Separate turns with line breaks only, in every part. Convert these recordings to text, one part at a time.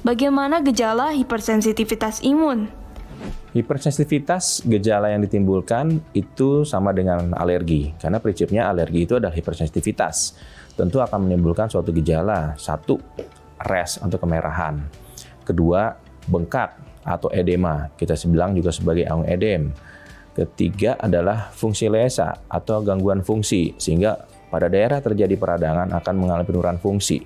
Bagaimana gejala hipersensitivitas imun?
Hipersensitivitas gejala yang ditimbulkan itu sama dengan alergi, karena prinsipnya alergi itu adalah hipersensitivitas. Tentu akan menimbulkan suatu gejala. Satu, rash atau kemerahan. Kedua, bengkak atau edema, kita bilang juga sebagai angioedem. Ketiga adalah fungsi lesa atau gangguan fungsi, sehingga pada daerah terjadi peradangan akan mengalami penurunan fungsi,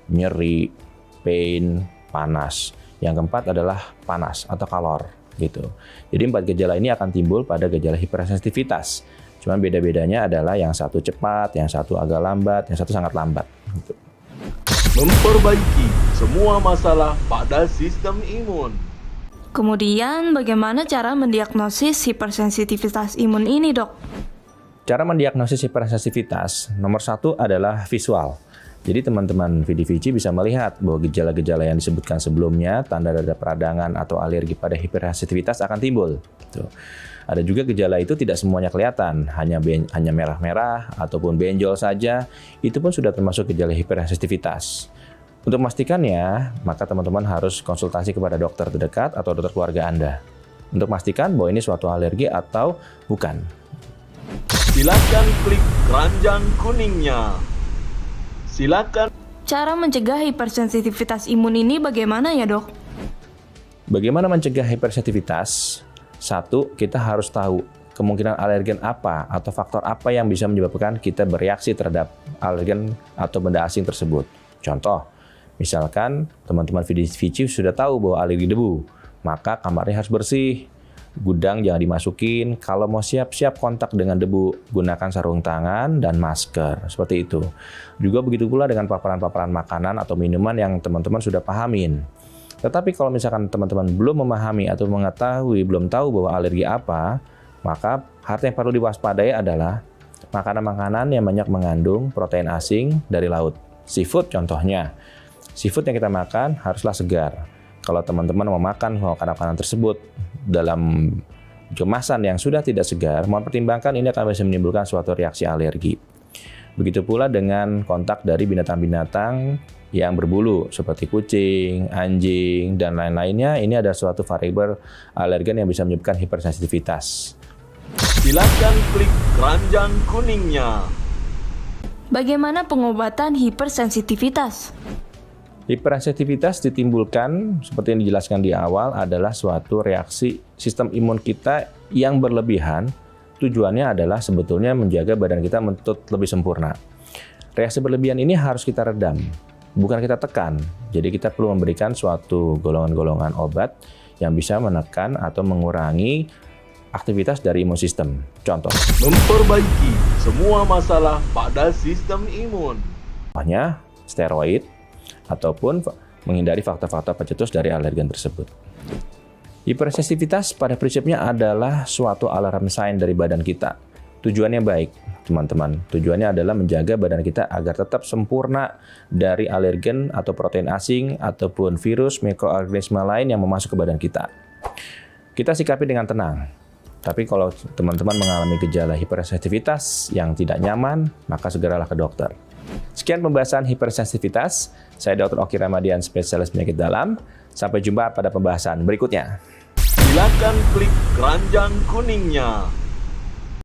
nyeri, pain, panas. Yang keempat adalah panas atau kalor gitu. Jadi 4 gejala ini akan timbul pada gejala hipersensitivitas. Cuman beda-bedanya adalah yang satu cepat, yang satu agak lambat, yang satu sangat lambat gitu.
Memperbaiki semua masalah pada sistem imun.
Kemudian, bagaimana cara mendiagnosis hipersensitivitas imun ini, Dok?
Cara mendiagnosis hipersensitivitas, nomor 1 adalah visual. Jadi teman-teman VDVC bisa melihat bahwa gejala-gejala yang disebutkan sebelumnya, tanda ada peradangan atau alergi pada hipersensitivitas akan timbul. Tuh. Ada juga gejala itu tidak semuanya kelihatan, hanya merah-merah ataupun benjol saja, itu pun sudah termasuk gejala hipersensitivitas. Untuk memastikannya, maka teman-teman harus konsultasi kepada dokter terdekat atau dokter keluarga Anda untuk memastikan bahwa ini suatu alergi atau bukan.
Silakan klik keranjang kuningnya. Silakan.
Cara mencegah hipersensitivitas imun ini bagaimana ya, Dok?
Bagaimana mencegah hipersensitivitas? 1, kita harus tahu kemungkinan alergen apa atau faktor apa yang bisa menyebabkan kita bereaksi terhadap alergen atau benda asing tersebut. Contoh, misalkan teman-teman VDVC sudah tahu bahwa alergi debu, maka kamarnya harus bersih, gudang jangan dimasukin, kalau mau siap-siap kontak dengan debu, gunakan sarung tangan dan masker, seperti itu. Juga begitu pula dengan paparan-paparan makanan atau minuman yang teman-teman sudah pahamin. Tetapi kalau misalkan teman-teman belum memahami atau mengetahui, belum tahu bahwa alergi apa, maka hal yang perlu diwaspadai adalah makanan-makanan yang banyak mengandung protein asing dari laut. Seafood contohnya. Seafood yang kita makan haruslah segar. Kalau teman-teman memakan makanan tersebut dalam kemasan yang sudah tidak segar, mohon pertimbangkan ini akan bisa menimbulkan suatu reaksi alergi. Begitu pula dengan kontak dari binatang-binatang yang berbulu seperti kucing, anjing, dan lain-lainnya. Ini ada suatu variabel alergen yang bisa menyebabkan hipersensitivitas.
Silakan klik keranjang kuningnya.
Bagaimana pengobatan hipersensitivitas?
Hipersensitivitas ditimbulkan, seperti yang dijelaskan di awal, adalah suatu reaksi sistem imun kita yang berlebihan. Tujuannya adalah sebetulnya menjaga badan kita untuk lebih sempurna. Reaksi berlebihan ini harus kita redam, bukan kita tekan. Jadi kita perlu memberikan suatu golongan-golongan obat yang bisa menekan atau mengurangi aktivitas dari imun sistem. Contoh,
memperbaiki semua masalah pada sistem imun.
Contohnya steroid ataupun menghindari faktor-faktor pencetus dari alergen tersebut. Hipersensitivitas pada prinsipnya adalah suatu alarm sign dari badan kita. Tujuannya baik, teman-teman. Tujuannya adalah menjaga badan kita agar tetap sempurna dari alergen atau protein asing ataupun virus, mikroorganisme lain yang masuk ke badan kita. Kita sikapi dengan tenang. Tapi kalau teman-teman mengalami gejala hipersensitivitas yang tidak nyaman, maka segeralah ke dokter. Sekian pembahasan hipersensitivitas. Saya Dr. Oki Ramadian, spesialis penyakit dalam. Sampai jumpa pada pembahasan berikutnya.
Silakan klik keranjang kuningnya.